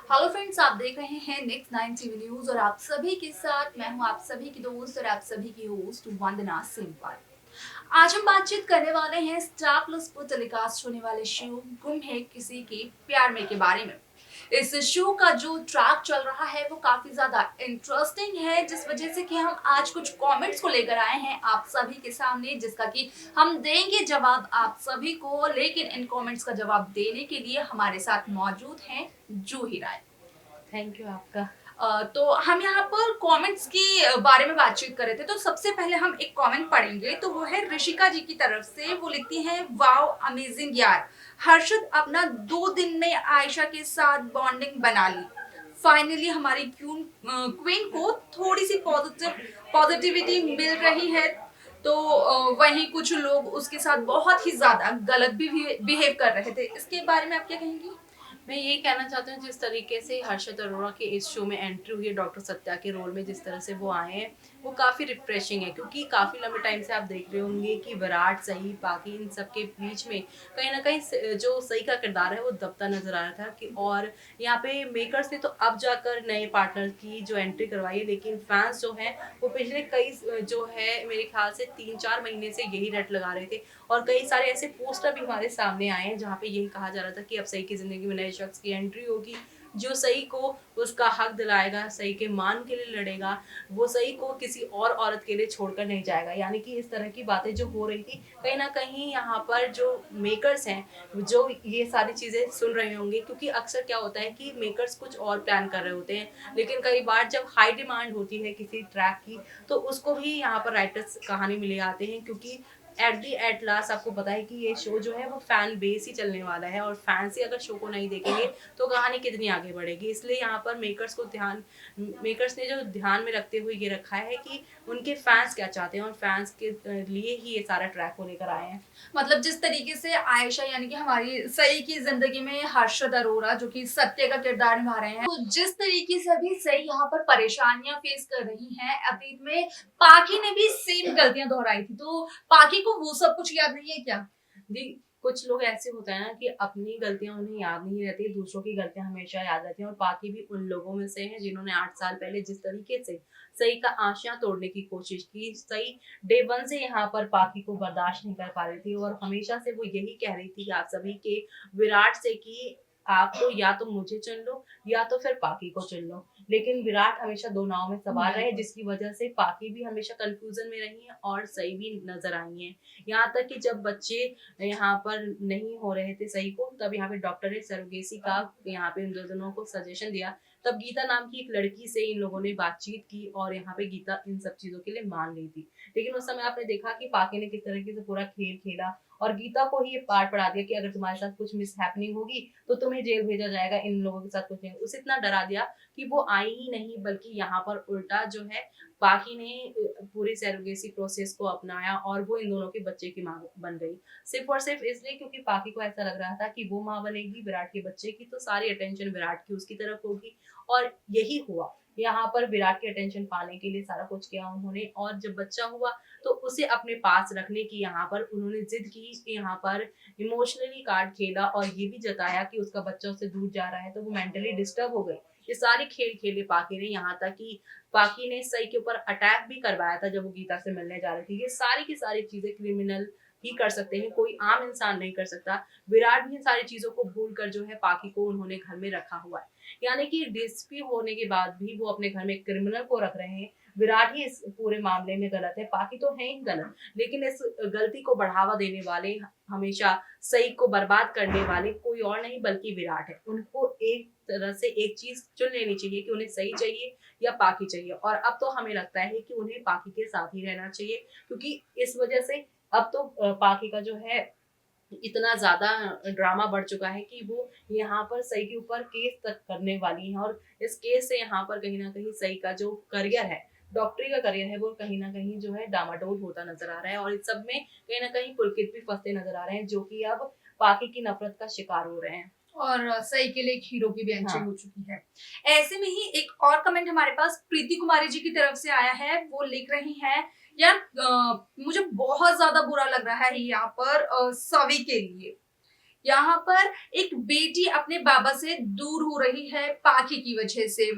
Hello friends, आप देख रहे हैं नेक्स्ट 9 टीवी न्यूज और आप सभी के साथ मैं हूं आप सभी की दोस्त और आप सभी की होस्ट वंदना सिंपल। आज हम बातचीत करने वाले हैं स्टार प्लस पर टेलीकास्ट होने वाले शो गुम है किसी के प्यार में के बारे में। इस शो का जो ट्रैक चल रहा है वो काफी ज्यादा इंटरेस्टिंग है, जिस वजह से कि हम आज कुछ कमेंट्स को लेकर आए हैं आप सभी के सामने, जिसका कि हम देंगे जवाब आप सभी को। लेकिन इन कमेंट्स का जवाब देने के लिए हमारे साथ मौजूद हैं जूही राय। थैंक यू आपका। तो हम यहाँ पर कमेंट्स के बारे में बातचीत कर रहे थे, तो सबसे पहले हम एक कमेंट पढ़ेंगे। तो वो है ऋषिका जी की तरफ से। वो लिखती हैं, वाओ अमेजिंग यार, हर्षद अपना 2 दिन में आयशा के साथ बॉन्डिंग बना ली। फाइनली हमारी क्वीन को थोड़ी सी पॉजिटिविटी मिल रही है। तो वहीं कुछ लोग उसके साथ बहुत ही ज्यादा गलत भी बिहेव कर रहे थे। इसके बारे में आप क्या कहेंगी? मैं यही कहना चाहती हूँ, जिस तरीके से हर्षद अरोड़ा के इस शो में एंट्री हुई है डॉक्टर सत्या के रोल में, जिस तरह से वो आए हैं वो काफ़ी रिफ्रेशिंग है। क्योंकि काफ़ी लंबे टाइम से आप देख रहे होंगे कि विराट सही बाकी इन सब के बीच में कहीं ना कहीं जो सही का किरदार है वो दबता नजर आ रहा था कि और यहाँ पे मेकर्स ने तो अब जाकर नए पार्टनर की जो एंट्री करवाई है, लेकिन फैंस जो हैं वो पिछले कई जो है मेरे ख्याल से 3-4 महीने से यही रट लगा रहे थे। और कई सारे ऐसे पोस्टर भी हमारे सामने आए हैं जहाँ पे यही कहा जा रहा था कि अब सही की जिंदगी में नए शख्स की एंट्री होगी, जो सही को उसका हक दिलाएगा, सही के मान के लिए लड़ेगा, वो सही को किसी और औरत के लिए छोड़कर नहीं जाएगा। यानी कि इस तरह की बातें जो हो रही थी, कहीं ना कहीं यहाँ पर जो मेकर्स हैं जो ये सारी चीजें सुन रहे होंगे। क्योंकि अक्सर क्या होता है कि मेकर्स कुछ और प्लान कर रहे होते हैं, लेकिन कई बार जब हाई डिमांड होती है किसी ट्रैक की तो उसको भी यहाँ पर राइटर्स कहानी में ले आते हैं। क्योंकि एट लास्ट आपको पता है कि ये शो जो है वो फैन बेस ही चलने वाला है, और फैंस ही अगर शो को नहीं देखेंगे तो कहानी कितनी आगे बढ़ेगी। इसलिए यहाँ पर मेकर्स ने जो ध्यान में रखते हुए ये रखा है कि उनके फैंस क्या चाहते हैं, और फैंस के लिए ही ये सारा ट्रैक को लेकर आए हैं। मतलब जिस तरीके से आयशा यानी कि हमारी सई की जिंदगी में हर्षद अरोड़ा जो कि सत्य का किरदार निभा रहे हैं, तो जिस तरीके से अभी सई यहाँ पर परेशानियां फेस कर रही हैं, अतीत में पाखी ने भी सेम गलतियां दोहराई थी। तो पाखी को वो सब कुछ याद नहीं है क्या? जी, कुछ लोग ऐसे होते हैं ना कि अपनी गलतियां उन्हें याद नहीं रहती, दूसरों की गलतियां हमेशा याद रहती हैं। और बाकी भी उन लोगों में से हैं जिन्होंने 8 साल पहले जिस तरीके से सही का आशियां तोड़ने की कोशिश की, सही डे वन से यहाँ पर पाकि को बर्दाश्त नहीं कर पा रही थी, और हमेशा से वो यही कह रही थी आप सभी के विराट से कि आप तो या तो मुझे चुन लो या तो फिर पाकि को चुन लो। लेकिन विराट हमेशा दो नाव में सवार रहे, जिसकी वजह से पाकि भी हमेशा कंफ्यूजन में रही है और सही भी नजर आई है। यहाँ तक कि जब बच्चे यहाँ पर नहीं हो रहे थे सही को, तब यहाँ पे डॉक्टर ने सरोगेसी का यहाँ पे इन दोनों को सजेशन दिया। तब गीता नाम की एक लड़की से इन लोगों ने बातचीत की और यहाँ पे गीता इन सब चीजों के लिए मान गई थी। लेकिन उस समय आपने देखा कि पाके ने किस तरीके से पूरा खेल खेला और गीता को ही ये पार्ट पढ़ा दिया कि अगर तुम्हारे साथ कुछ मिस हैपनिंग होगी तो तुम्हें जेल भेजा जाएगा, इन लोगों के साथ कुछ नहीं। उसे इतना डरा दिया कि वो आई ही नहीं, बल्कि यहाँ पर उल्टा जो है बाकी ने पूरी सरोगेसी प्रोसेस को अपनाया और वो इन दोनों के बच्चे की मां बन गई। सिर्फ और सिर्फ इसलिए क्योंकि पाकी को ऐसा लग रहा था कि वो माँ बनेगी विराट के बच्चे की तो सारी अटेंशन विराट की उसकी तरफ होगी। और यही हुआ। यहाँ पर विराट की अटेंशन पाने के लिए सारा कुछ किया उन्होंने, और जब बच्चा हुआ तो उसे अपने पास रखने की यहाँ पर उन्होंने जिद की कि यहाँ पर इमोशनली कार्ड खेला और ये भी जताया कि उसका बच्चा उससे दूर जा रहा है, तो वो मेंटली डिस्टर्ब हो गई। ये सारे खेल खेले पाकी ने, यहाँ तक कि पाकी ने सई के ऊपर अटैक भी करवाया था जब वो गीता से मिलने जा रही थी। ये सारी की सारी चीजें क्रिमिनल ही कर सकते हैं, कोई आम इंसान नहीं कर सकता। विराट भी इन सारी चीजों को भूल कर जो है पाकी को उन्होंने घर में रखा हुआ है। यानी कि डीएसपी होने के बाद भी वो अपने घर में क्रिमिनल को रख रहे हैं। विराट ही इस पूरे मामले में गलत है, पाकी तो है ही गलत, लेकिन इस गलती को बढ़ावा देने वाले, हमेशा सही को बर्बाद करने वाले कोई और नहीं बल्कि विराट है। उनको एक तरह से एक चीज चुन लेनी चाहिए कि उन्हें सही चाहिए या पाकी चाहिए, और अब तो हमें लगता है कि उन्हें पाकी के साथ ही रहना चाहिए। क्योंकि इस वजह से अब तो पाकी का जो है इतना ज्यादा ड्रामा बढ़ चुका है कि वो यहाँ पर सही के ऊपर केस तक करने वाली है, और इस केस से यहाँ पर कहीं ना कहीं सही का जो करियर है, डॉक्टरी का करियर है, वो कहीं ना कहीं जो है डामाडोल होता नजर आ रहा है। और इस सब में कहीं ना कहीं पुलकित भी फंसते नजर आ रहे हैं, जो कि अब पाकि की नफरत का शिकार हो रहे हैं। और सही के लिए एक हीरो की भी एंट्री हाँ। हो चुकी है। ऐसे में ही एक और कमेंट हमारे पास प्रीति कुमारी जी की तरफ से आया है। वो लिख रही हैं, यार मुझे बहुत ज्यादा बुरा लग रहा है यहाँ पर सभी के लिए। यहाँ पर एक बेटी अपने बाबा से दूर हो रही है पाखी की वजह से।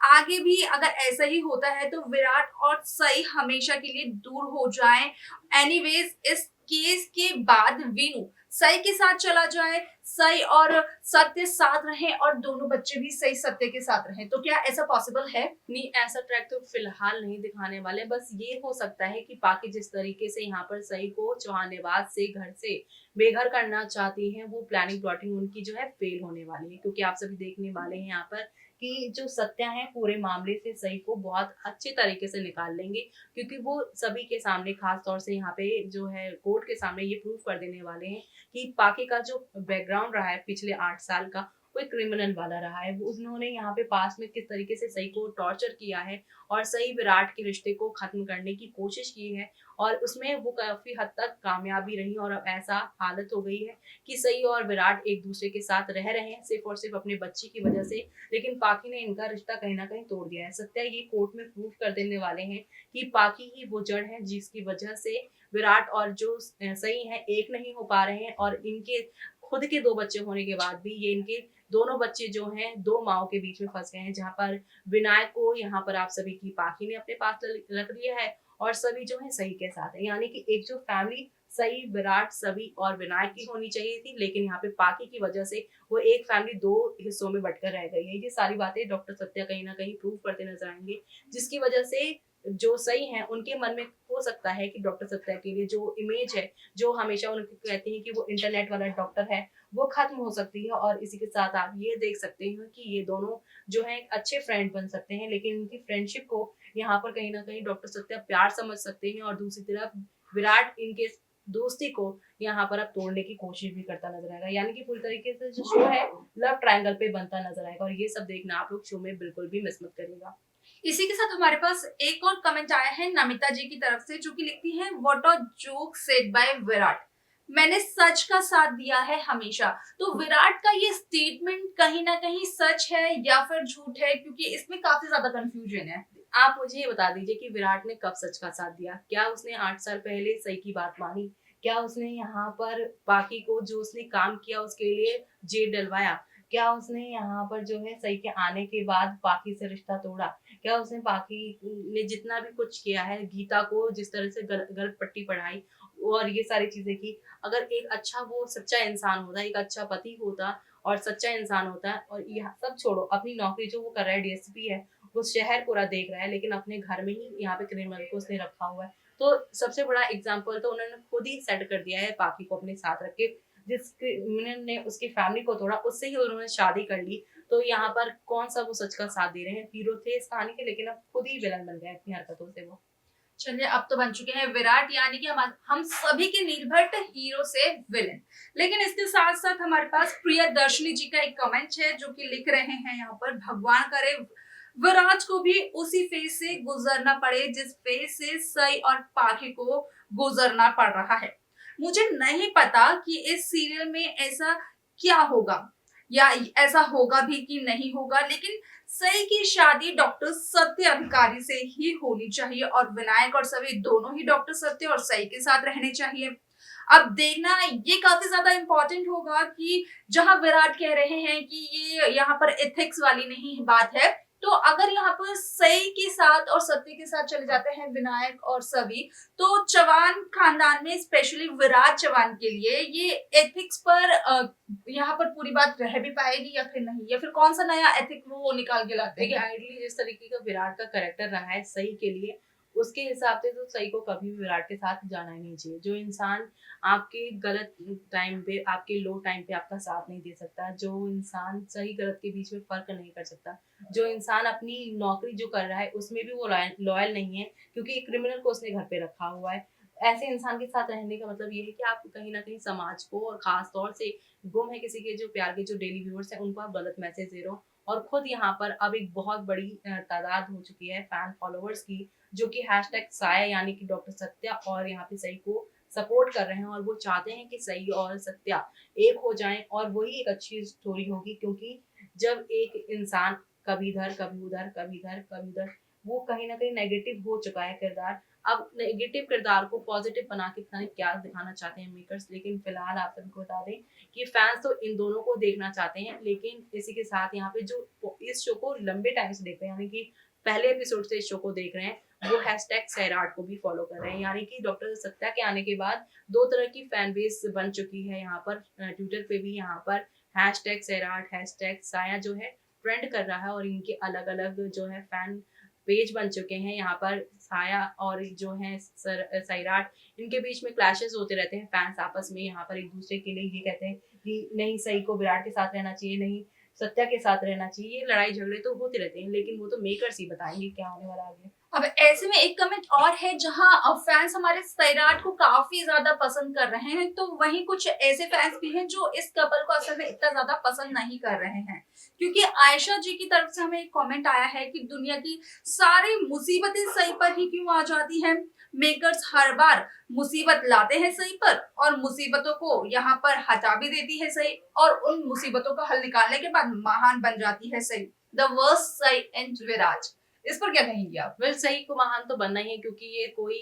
आगे भी अगर ऐसा ही होता है तो विराट और सई हमेशा के लिए दूर हो जाएं। एनीवेज इस केस के बाद विनु सई के साथ चला जाए, सई और सत्य साथ रहें और दोनों बच्चे भी सही सत्य के साथ रहें। तो क्या ऐसा पॉसिबल है? नहीं, ऐसा ट्रैक तो फिलहाल नहीं दिखाने वाले। बस ये हो सकता है कि पाकि जिस तरीके से यहाँ पर सई को चौहानेबाज से घर से बेघर करना चाहती हैं, वो प्लानिंग प्लॉटिंग उनकी जो है फेल होने वाली है। क्योंकि आप सभी देखने वाले हैं यहाँ पर कि जो सत्या है पूरे मामले से सई को बहुत अच्छे तरीके से निकाल लेंगे। क्योंकि वो सभी के सामने, खास तौर से यहाँ पे जो है कोर्ट के सामने ये प्रूव कर देने वाले हैं कि पाकि का जो बैकग्राउंड रहा है पिछले 8 साल का, कोई क्रिमिनल वाला रहा है। उन्होंने यहाँ पे पास में किस तरीके से सई को टॉर्चर किया है और सई विराट के रिश्ते को खत्म करने की कोशिश की है, और उसमें वो काफी हद तक कामयाबी रही। और अब ऐसा हालत हो गई है कि सई और विराट एक दूसरे के साथ रह रहे हैं सिर्फ और सिर्फ अपने बच्चे की वजह से। लेकिन पाकि ने इनका रिश्ता कहीं ना कहीं तोड़ दिया है। सत्या ये कोर्ट में प्रूव कर देने वाले हैं कि पाकि ही वो जड़ है जिसकी वजह से विराट और जो सई है एक नहीं हो पा रहे हैं। और इनके खुद के 2 बच्चे होने के बाद भी ये इनके दोनों बच्चे जो हैं 2 माओ के बीच में फंस गए हैं। जहाँ पर विनायक को यहाँ पर आप सभी की पाखी ने अपने पास रख लिया है और सभी जो है सही के साथ है। यानी कि एक जो फैमिली सही, विराट, सभी और विनायक की होनी चाहिए थी, लेकिन यहाँ पे पाकी की वजह से वो एक फैमिली 2 हिस्सों में बंटकर रह गई है। ये सारी बातें डॉक्टर सत्या कहीं ना कहीं प्रूव करते नजर आएंगे, जिसकी वजह से जो सही है उनके मन में हो सकता है कि डॉक्टर सत्या के लिए जो इमेज है, जो हमेशा उनके कहते हैं कि वो इंटरनेट वाला डॉक्टर है, वो खत्म हो सकती है। और इसी के साथ आप ये देख सकते हैं कि ये दोनों जो है अच्छे फ्रेंड बन सकते हैं। लेकिन इनकी फ्रेंडशिप को यहाँ पर कहीं ना कहीं डॉक्टर सत्या प्यार समझ सकते हैं, और दूसरी तरफ विराट इनके दोस्ती को यहाँ पर अब तोड़ने की कोशिश भी करता नजर आएगा। यानी कि पूरी तरीके से जो शो है लव ट्रायंगल पे बनता नजर आएगा, और ये सब देखना आप लोग शो में बिल्कुल भी मिस मत करिएगा। इसी के साथ हमारे पास एक और कमेंट आया है नमिता जी की तरफ से, जो कि लिखती हैं what a joke said bye Virat, मैंने सच का साथ दिया है हमेशा। तो विराट का ये स्टेटमेंट कहीं ना कहीं सच है या फिर झूठ है, क्योंकि इसमें काफी ज्यादा कंफ्यूजन है। आप मुझे ये बता दीजिए कि विराट ने कब सच का साथ दिया? क्या उसने 8 साल पहले सही की बात मानी? क्या उसने यहाँ पर पाकि को जो उसने काम किया उसके लिए जेल डलवाया? क्या उसने यहाँ पर जो है सही के आने के बाद पाकि से रिश्ता तोड़ा? क्या उसने पाकि ने जितना भी कुछ किया है, गीता को जिस तरह से गलत पट्टी पढ़ाई और ये सारी चीजें की, अगर एक अच्छा वो सच्चा इंसान होता, एक अच्छा पति होता और सच्चा इंसान होता, और यह सब छोड़ो, अपनी नौकरी जो वो कर रहा है, डीएसपी है, वो शहर पूरा देख रहा है, लेकिन अपने घर में ही यहाँ पे क्रिमिनल को उसने रखा हुआ है। तो सबसे बड़ा एग्जाम्पल तो उन्होंने खुद ही सेट कर दिया है पाकि को अपने साथ रख के। जिस क्रिमिनल ने उसकी फैमिली को तोड़ा, उससे ही उन्होंने शादी कर ली। तो यहाँ पर कौन सा वो सच का साथ दे रहे हैं? हीरो थे इस कहानी के, लेकिन अब खुद ही विलन बन गए अपनी हरकतों से वो। चलिए, अब तो बन चुके हैं विराट, यानी कि हम सभी के नीलभट्ट हीरो से विलेन। लेकिन इसके साथ साथ हमारे पास प्रियदर्शनी जी का एक कमेंट है, जो कि लिख रहे हैं यहाँ पर, भगवान करे विराट को भी उसी फेज से गुजरना पड़े जिस फेज से सई और पाखी को गुजरना पड़ रहा है। मुझे नहीं पता कि इस सीरियल में ऐसा क्या होगा या ऐसा होगा भी कि नहीं होगा, लेकिन सई की शादी डॉक्टर सत्य अधिकारी से ही होनी चाहिए और विनायक और सभी दोनों ही डॉक्टर सत्य और सई के साथ रहने चाहिए। अब देखना ये काफी ज्यादा इंपॉर्टेंट होगा कि जहां विराट कह रहे हैं कि ये यहाँ पर एथिक्स वाली नहीं बात है, तो अगर यहाँ पर सई के साथ और सत्य के साथ चले जाते हैं विनायक और सभी, तो चौहान खानदान में स्पेशली विराट चौहान के लिए ये एथिक्स पर यहाँ पर पूरी बात रह भी पाएगी या फिर नहीं, या फिर कौन सा नया एथिक वो निकाल के लाते देखिए, हैं। आइडली जिस तरीके का विराट का कैरेक्टर रहा है सही के लिए, उसके हिसाब से तो सही को कभी भी विराट के साथ जाना ही नहीं चाहिए। जो इंसान आपके गलत टाइम पे, आपके लो टाइम पे आपका साथ नहीं दे सकता, जो इंसान सही गलत के बीच में फर्क नहीं कर सकता, जो इंसान अपनी नौकरी जो कर रहा है उसमें भी वो लॉयल नहीं है क्योंकि क्रिमिनल को उसने घर पे रखा हुआ है, ऐसे इंसान के साथ रहने का मतलब ये है कि आप कहीं ना कहीं समाज को, और खास तौर से गुम है किसी के जो प्यार के जो डेली व्यूअर्स हैं, उनको आप गलत मैसेज दे रहे हो। और खुद यहाँ पर अब एक बहुत बड़ी तादाद हो चुकी है फैन फॉलोवर्स की, जो कि हैशटैग साया यानी कि डॉक्टर सत्या और यहाँ पे सही को सपोर्ट कर रहे हैं, और वो चाहते हैं कि सही और सत्या एक हो जाएं, और वही एक अच्छी स्टोरी होगी। क्योंकि जब एक इंसान कभी इधर कभी उधर कभी इधर कभी उधर, वो कहीं ना कहीं नेगेटिव हो चुका है किरदार, अब नेगेटिव किरदार को पॉजिटिव बना के पता नहीं क्या दिखाना चाहते हैं मेकर्स, लेकिन फिलहाल आप सबको बता दें कि फैंस तो इन दोनों को देखना चाहते हैं, लेकिन इसी के साथ यहाँ पे जो इस शो को लंबे टाइम से देख रहे हैं, यानी कि पहले एपिसोड से इस शो को देख रहे हैं, वो हैशटैग सैराट को भी फॉलो कर रहे हैं। यानी कि डॉक्टर सत्या के आने के बाद दो तरह की फैन बेस बन चुकी है यहाँ पर। ट्विटर पे भी यहाँ पर हैशटैग सैराट, हैशटैग साया जो है ट्रेंड कर रहा है, और इनके अलग अलग जो है फैन पेज बन चुके हैं। यहाँ पर साया और जो है सैराट, इनके बीच में क्लैशेस होते रहते हैं। फैंस आपस में यहाँ पर एक दूसरे के लिए ये कहते हैं कि नहीं सही को विराट के साथ रहना चाहिए, नहीं सत्या के साथ रहना चाहिए। ये लड़ाई झगड़े तो होते रहते हैं, लेकिन वो तो मेकर्स ही बताएंगे क्या होने वाला आगे। अब ऐसे में एक कमेंट और है जहां फैंस हमारे सैराट को काफी ज्यादा पसंद कर रहे हैं, तो वहीं कुछ ऐसे फैंस भी हैं जो इस कपल को असल में इतना ज्यादा पसंद नहीं कर रहे हैं। क्योंकि आयशा जी की तरफ से हमें एक कमेंट आया है कि दुनिया की सारी मुसीबतें सही पर ही क्यों आ जाती हैं। मेकर्स हर बार मुसीबत लाते हैं सही पर, और मुसीबतों को यहाँ पर हटा भी देती है सही, और उन मुसीबतों का हल निकालने के बाद महान बन जाती है सही। द वर्स्ट सही एंड विराज, इस पर क्या कहेंगे आप? वेल सही को महान तो बनना ही है, क्योंकि ये कोई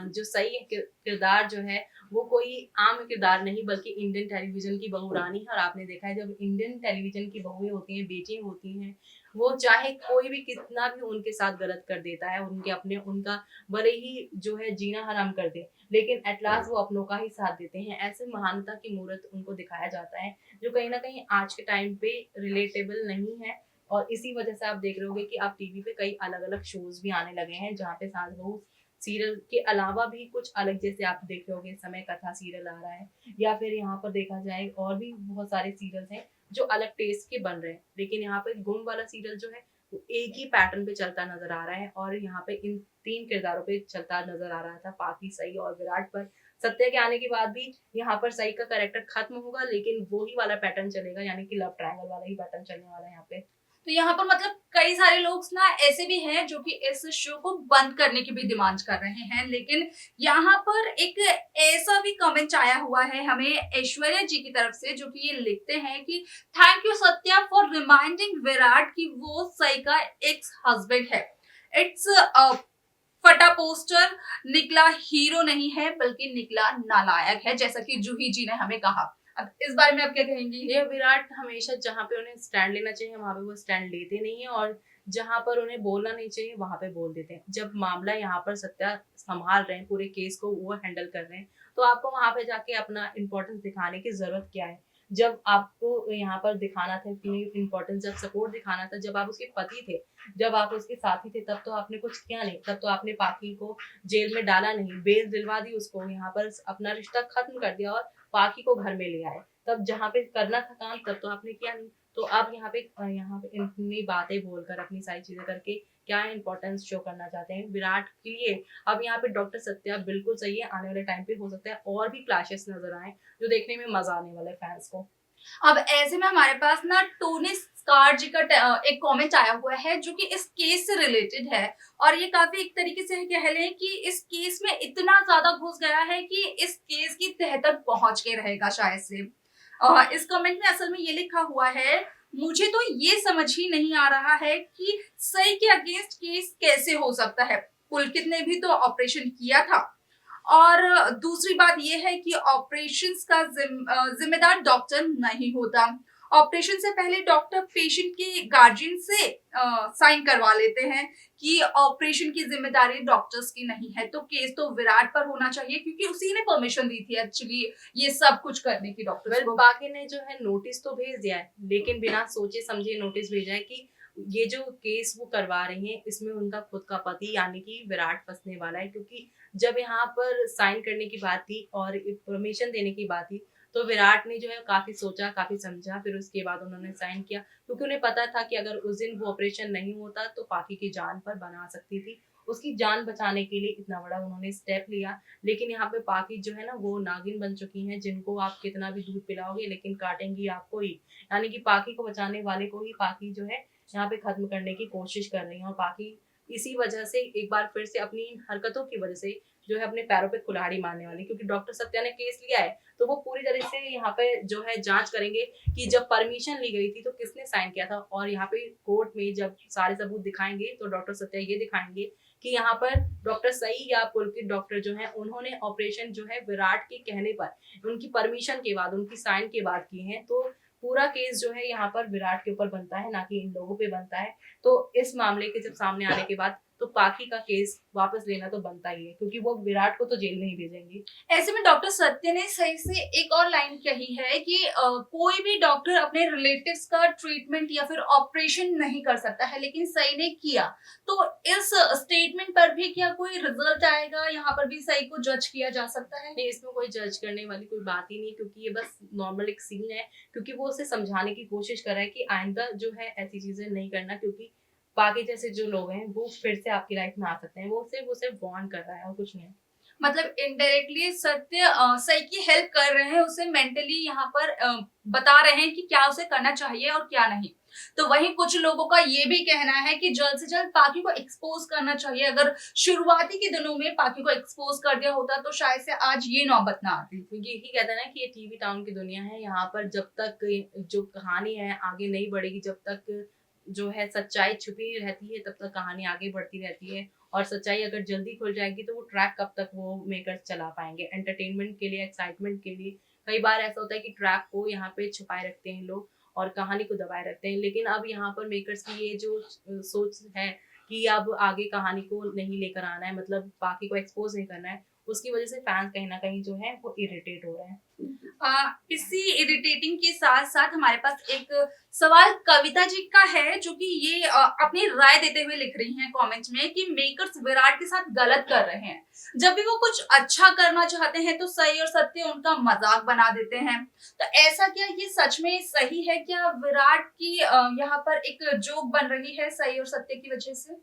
जो सही किरदार जो है वो कोई आम किरदार नहीं, बल्कि इंडियन टेलीविजन की बहू रानी है। और आपने देखा है जब इंडियन टेलीविजन की बहुएं होती हैं, बेटियां होती हैं, वो चाहे कोई भी कितना भी उनके साथ गलत कर देता है, उनके अपने उनका भले ही जो है जीना हराम कर दे, लेकिन एट लास्ट वो अपनों का ही साथ देते हैं। ऐसे महानता की मूर्त उनको दिखाया जाता है, जो कहीं ना कहीं आज के टाइम पे रिलेटेबल नहीं है। और इसी वजह से आप देख रहे होगे कि आप टीवी पे कई अलग अलग शोज भी आने लगे हैं, जहाँ पे सास बहू सीरियल के अलावा भी कुछ अलग, जैसे आप देख रहे होगे समय कथा सीरियल आ रहा है, या फिर यहाँ पर देखा जाए और भी बहुत सारे सीरियल्स हैं जो अलग टेस्ट के बन रहे हैं। लेकिन यहाँ पे गुम वाला सीरियल जो है वो एक ही पैटर्न पे चलता नजर आ रहा है, और यहाँ पे इन तीन किरदारों पे चलता नजर आ रहा था, पाकी, सई और विराट पर। सत्य के आने के बाद भी यहाँ पर सई का कैरेक्टर खत्म होगा, लेकिन वो ही वाला पैटर्न चलेगा, यानी कि लव ट्रायंगल वाला ही पैटर्न चलने वाला है यहाँ पे। तो यहाँ पर मतलब कई सारे लोग ना ऐसे भी हैं जो कि इस शो को बंद करने की भी डिमांड कर रहे हैं, लेकिन यहाँ पर एक ऐसा भी कमेंट आया हुआ है हमें ऐश्वर्या जी की तरफ से, जो कि ये लिखते हैं कि thank you Satya for reminding Virat कि वो सई का एक्स हस्बैंड है। इट्स फटा पोस्टर, निकला हीरो नहीं है बल्कि निकला नालायक है, जैसा कि जूही जी ने हमें कहा। अब इस बारे में आप क्या कहेंगी? ये विराट हमेशा जहाँ पे उन्हें स्टैंड लेना चाहिए वहां पे वो स्टैंड लेते नहीं है, और जहां पर उन्हें बोलना नहीं चाहिए वहां पे बोल देते हैं। जब मामला यहाँ पर सत्या संभाल रहे हैं, पूरे केस को वो हैंडल कर रहे हैं, तो आपको वहां पे जाके अपना इम्पोर्टेंस दिखाने की जरूरत क्या है? जब आपको यहाँ पर दिखाना था कि इम्पोर्टेंस, जब सपोर्ट दिखाना था, जब आप उसके पति थे, जब आप उसके साथी थे, तब तो आपने कुछ किया नहीं। तब तो आपने पाकी को जेल में डाला नहीं, बेल दिलवा दी उसको, यहाँ पर अपना रिश्ता खत्म कर दिया और पाकी को घर में ले आए। तब जहाँ पे करना था काम तब तो आपने किया नहीं। तो आप यहाँ पे इतनी बातें बोलकर, अपनी सारी चीजें करके क्या इंपॉर्टेंस शो करना चाहते हैं विराट के लिए? अब यहाँ पे डॉक्टर सत्या बिल्कुल सही है, आने वाले टाइम पे हो सकता है और भी क्लैशेस नजर आए, जो देखने में मजा आने वाला है फैंस को। अब ऐसे में हमारे पास ना टोनी स्कार जी का एक कमेंट आया हुआ है जो कि इस केस से रिलेटेड है, और ये काफी एक तरीके से कह लें कि इस केस में इतना ज्यादा घुस गया है कि इस केस की तह तक पहुंच के रहेगा शायद से। इस कमेंट में असल में ये लिखा हुआ है, मुझे तो ये समझ ही नहीं आ रहा है कि सही के अगेंस्ट केस कैसे हो सकता है। पुलकित ने भी तो ऑपरेशन किया था, और दूसरी बात यह है कि ऑपरेशंस का जिम्मेदार डॉक्टर नहीं होता। ऑपरेशन से पहले डॉक्टर पेशेंट के गार्जियन से साइन करवा लेते हैं कि ऑपरेशन की जिम्मेदारी डॉक्टर्स की नहीं है। तो केस तो विराट पर होना चाहिए, क्योंकि उसी ने परमिशन दी थी एक्चुअली ये सब कुछ करने की डॉक्टर को। बाकी ने जो है नोटिस तो भेज दिया है, लेकिन बिना सोचे समझे नोटिस भेजा है कि ये जो केस वो करवा रही हैं इसमें उनका खुद का पति यानी कि विराट फंसने वाला है। क्योंकि जब यहाँ पर साइन करने की बात थी और परमिशन देने की बात थी, तो विराट ने जो है काफी सोचा, काफी समझा, फिर उसके बाद उन्होंने साइन किया, क्योंकि उन्हें पता था कि अगर उस दिन वो ऑपरेशन नहीं होता तो पाकी की जान पर बना सकती थी। उसकी जान बचाने के लिए इतना बड़ा उन्होंने स्टेप लिया। लेकिन यहाँ पे पाकी जो है ना वो नागिन बन चुकी हैं, जिनको आप कितना भी दूध पिलाओगे लेकिन काटेंगी आपको ही। यानी कि पाकी को बचाने वाले को ही पाकी जो है यहाँ पे खत्म करने की कोशिश कर रही है, और पाकी इसी वजह से एक बार फिर से अपनी हरकतों की वजह से जो है अपने पैरों पे कुल्हाड़ी मारने वाली, क्योंकि डॉक्टर सत्या ने केस लिया है तो वो पूरी तरह से यहाँ पे जो है जांच करेंगे कि जब परमिशन ली गई थी तो किसने साइन किया था। और यहाँ पे कोर्ट में जब सारे सबूत दिखाएंगे तो डॉक्टर सत्या ये दिखाएंगे कि यहाँ पर डॉक्टर सई या पुलकित डॉक्टर जो है उन्होंने ऑपरेशन जो है विराट के कहने पर, उनकी परमिशन के बाद, उनकी साइन के बाद किए हैं। तो पूरा केस जो है यहाँ पर विराट के ऊपर बनता है, ना कि इन लोगों पे बनता है। तो इस मामले के जब सामने आने के बाद तो पाकी का केस वापस लेना तो बनता ही है, क्योंकि वो विराट को तो जेल नहीं भेजेंगे। ऐसे में डॉक्टर सत्य ने सही से एक और लाइन कही है कि कोई भी डॉक्टर अपने रिलेटिव्स का ट्रीटमेंट या फिर ऑपरेशन नहीं कर सकता है, लेकिन सही ने किया। तो इस स्टेटमेंट पर भी क्या कोई रिजल्ट आएगा? यहाँ पर भी सही को जज किया जा सकता है? नहीं, इसमें कोई जज करने वाली कोई बात ही नहीं, क्योंकि ये बस नॉर्मल एक सीन है, क्योंकि वो उसे समझाने की कोशिश कर रहा है कि आइंदा जो है ऐसी चीजें नहीं करना, क्योंकि बाकी जैसे जो लोग हैं वो फिर से आपकी लाइफ में आ सकते हैं। वो सिर्फ उसे वार्न कर रहा है और कुछ नहीं है। मतलब इनडायरेक्टली सत्य सही की हेल्प कर रहे हैं, उसे मेंटली यहाँ पर बता रहे हैं कि क्या उसे करना चाहिए और क्या नहीं। तो वहीं कुछ लोगों का ये भी कहना है कि जल्द से जल्द पाकी को एक्सपोज करना चाहिए। अगर शुरुआती के दिनों में पाकी को एक्सपोज कर दिया होता तो शायद से आज ये नौबत ना आती। तो यही कहते हैं ना कि ये टीवी टाउन की दुनिया है। यहाँ पर जब तक जो कहानी है आगे नहीं बढ़ेगी, जब तक जो है सच्चाई छुपी रहती है, तब तक कहानी आगे बढ़ती रहती है। और सच्चाई अगर जल्दी खुल जाएगी तो वो ट्रैक कब तक वो मेकर्स चला पाएंगे? एंटरटेनमेंट के लिए, एक्साइटमेंट के लिए कई बार ऐसा होता है कि ट्रैक को यहाँ पे छुपाए रखते हैं लोग और कहानी को दबाए रखते हैं। लेकिन अब यहाँ पर मेकर्स की ये जो सोच है कि अब आगे कहानी को नहीं लेकर आना है, मतलब बाकी को एक्सपोज नहीं करना है, उसकी वजह से फैंस कहीं ना कहीं जो है वो इरिटेट हो रहे हैं। इसी इरिटेटिंग के साथ साथ हमारे पास एक सवाल कविता जी का है, जो कि ये अपनी राय देते हुए लिख रही हैं कमेंट्स में कि मेकर्स विराट के साथ गलत कर रहे हैं। जब भी वो कुछ अच्छा करना चाहते हैं तो सही और सत्य उनका मजाक बना देते हैं। तो ऐसा क्या ये सच में सही है? क्या विराट की यहाँ पर एक जोक बन रही है सही और सत्य की वजह से?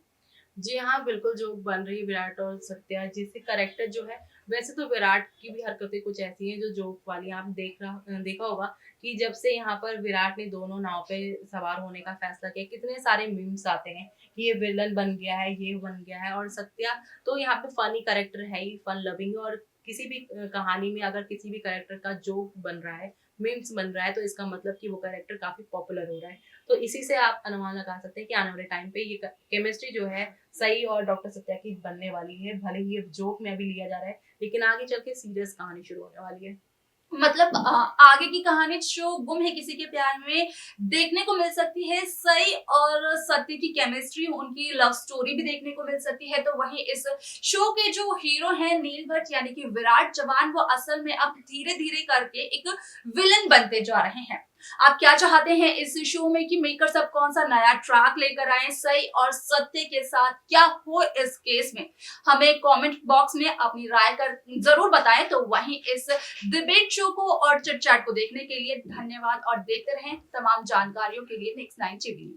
जी हाँ, बिल्कुल जो बन रही है विराट और सत्या जैसे कैरेक्टर जो है, वैसे तो विराट की भी हरकतें कुछ ऐसी हैं जो जोक वाली। आप देखा होगा कि जब से यहाँ पर विराट ने दोनों नाव पे सवार होने का फैसला किया, कितने सारे मीम्स आते हैं कि ये विलन बन गया है, ये बन गया है। और सत्या तो यहाँ पे फनी कैरेक्टर है ही, फन लविंग। और किसी भी कहानी में अगर किसी भी कैरेक्टर का जोक बन रहा है, मीम्स बन रहा है, तो इसका मतलब कि वो कैरेक्टर काफी पॉपुलर हो रहा है। तो इसी से आप अनुमान लगा सकते हैं कि आने वाले टाइम पे ये केमिस्ट्री जो है सई और डॉक्टर सत्या की बनने वाली है। भले ही ये जोक में अभी लिया जा रहा है, लेकिन आगे चल के सीरियस कहानी शुरू होने वाली है। मतलब आगे की कहानी जो गुम है किसी के प्यार में देखने को मिल सकती है। सई और सत्य की केमिस्ट्री, उनकी लव स्टोरी भी देखने को मिल सकती है। तो वहीं इस शो के जो हीरो हैं नील भट्ट यानी कि विराट जवान, वो असल में अब धीरे धीरे करके एक विलन बनते जा रहे हैं। आप क्या चाहते हैं इस शो में कि मेकर्स अब कौन सा नया ट्रैक लेकर आए सई और सत्य के साथ? क्या हो इस केस में? हमें कमेंट बॉक्स में अपनी राय कर जरूर बताएं। तो वहीं इस डिबेट शो को और चिट चैट को देखने के लिए धन्यवाद और देखते रहें तमाम जानकारियों के लिए नेक्स्ट 9 टीवी।